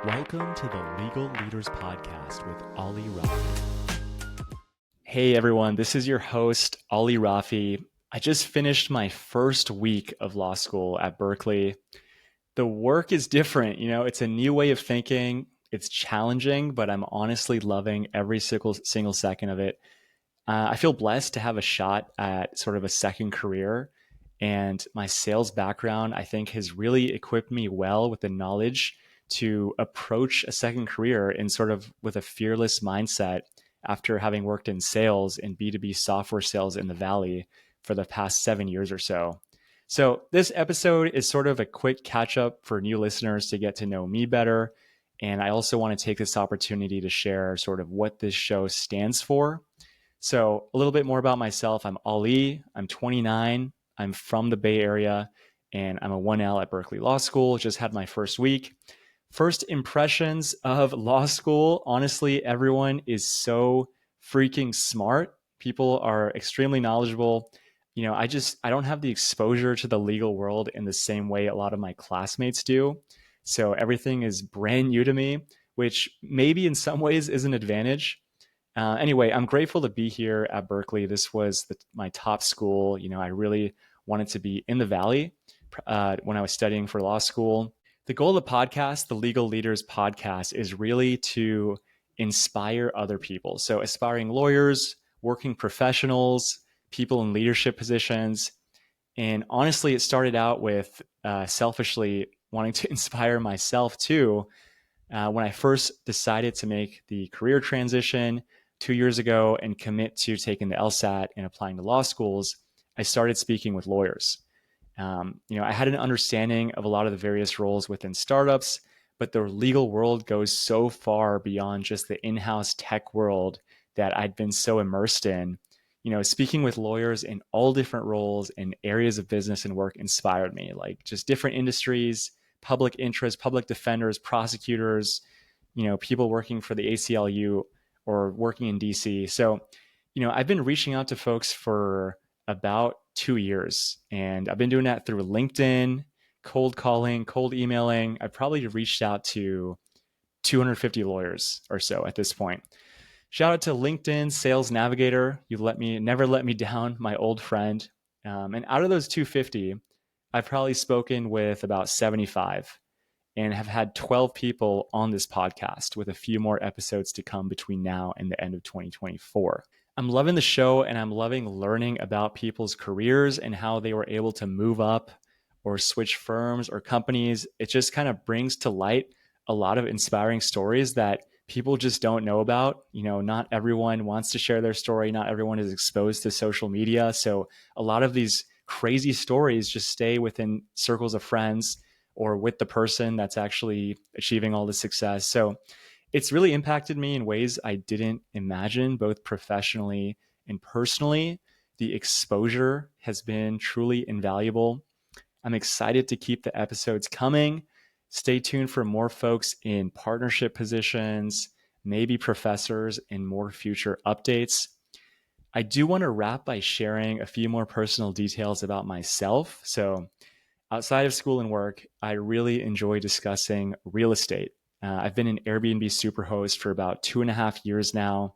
Welcome to the Legal Leaders Podcast with Ali Rafi. Hey everyone, this is your host, Ali Rafi. I just finished my first week of law school at Berkeley. The work is different, it's a new way of thinking. It's challenging, but I'm honestly loving every single second of it. I feel blessed to have a shot at sort of a second career. And my sales background, I think, has really equipped me well with the knowledge to approach a second career in sort of with a fearless mindset after having worked in sales and B2B software sales in the Valley for the past 7 years or so. So this episode is sort of a quick catch up for new listeners to get to know me better. And I also want to take this opportunity to share sort of what this show stands for. So a little bit more about myself. I'm Ali. I'm 29. I'm from the Bay Area, and I'm a 1L at Berkeley Law School. Just had my first week. First impressions of law school. Honestly, everyone is so freaking smart. People are extremely knowledgeable. I don't have the exposure to the legal world in the same way a lot of my classmates do. So everything is brand new to me, which maybe in some ways is an advantage. Anyway, I'm grateful to be here at Berkeley. This was my top school. I really wanted to be in the Valley when I was studying for law school. The goal of the podcast, the Legal Leaders Podcast, is really to inspire other people. So aspiring lawyers, working professionals, people in leadership positions. And honestly, it started out with selfishly wanting to inspire myself too. When I first decided to make the career transition 2 years ago and commit to taking the LSAT and applying to law schools, I started speaking with lawyers. I had an understanding of a lot of the various roles within startups, but the legal world goes so far beyond just the in-house tech world that I'd been so immersed in. Speaking with lawyers in all different roles and areas of business and work inspired me, like just different industries, public interest, public defenders, prosecutors, people working for the ACLU or working in DC. So, I've been reaching out to folks for about 2 years, and I've been doing that through LinkedIn, cold calling, cold emailing. I've probably reached out to 250 lawyers or so at this point. Shout out to LinkedIn Sales Navigator. You never let me down, my old friend. And out of those 250, I've probably spoken with about 75 and have had 12 people on this podcast with a few more episodes to come between now and the end of 2024. I'm loving the show, and I'm loving learning about people's careers and how they were able to move up or switch firms or companies. It just kind of brings to light a lot of inspiring stories that people just don't know about. Not everyone wants to share their story. Not everyone is exposed to social media. So a lot of these crazy stories just stay within circles of friends or with the person that's actually achieving all the success. So it's really impacted me in ways I didn't imagine, both professionally and personally. The exposure has been truly invaluable. I'm excited to keep the episodes coming. Stay tuned for more folks in partnership positions, maybe professors, and more future updates. I do want to wrap by sharing a few more personal details about myself. So outside of school and work, I really enjoy discussing real estate. I've been an Airbnb superhost for about 2.5 years now.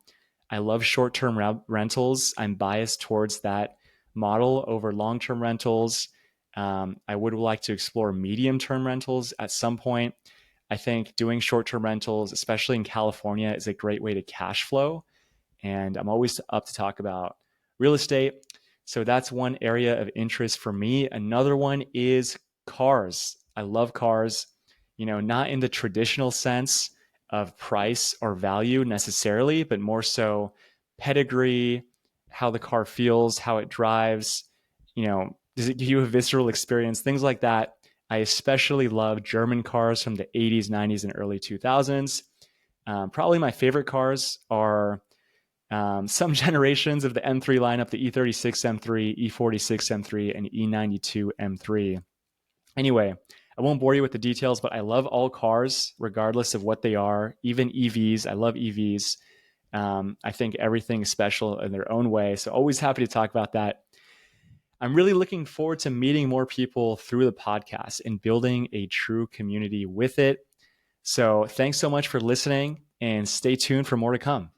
I love short-term rentals. I'm biased towards that model over long-term rentals. I would like to explore medium-term rentals at some point. I think doing short-term rentals, especially in California, is a great way to cash flow. And I'm always up to talk about real estate. So that's one area of interest for me. Another one is cars. I love cars, not in the traditional sense of price or value necessarily, but more so pedigree, how the car feels, how it drives, does it give you a visceral experience, things like that. I especially love German cars from the 80s, 90s, and early 2000s. Probably my favorite cars are some generations of the M3 lineup, the E36 M3, E46 M3, and E92 M3. Anyway, I won't bore you with the details, but I love all cars, regardless of what they are, even EVs. I love EVs. I think everything is special in their own way. So always happy to talk about that. I'm really looking forward to meeting more people through the podcast and building a true community with it. So thanks so much for listening and stay tuned for more to come.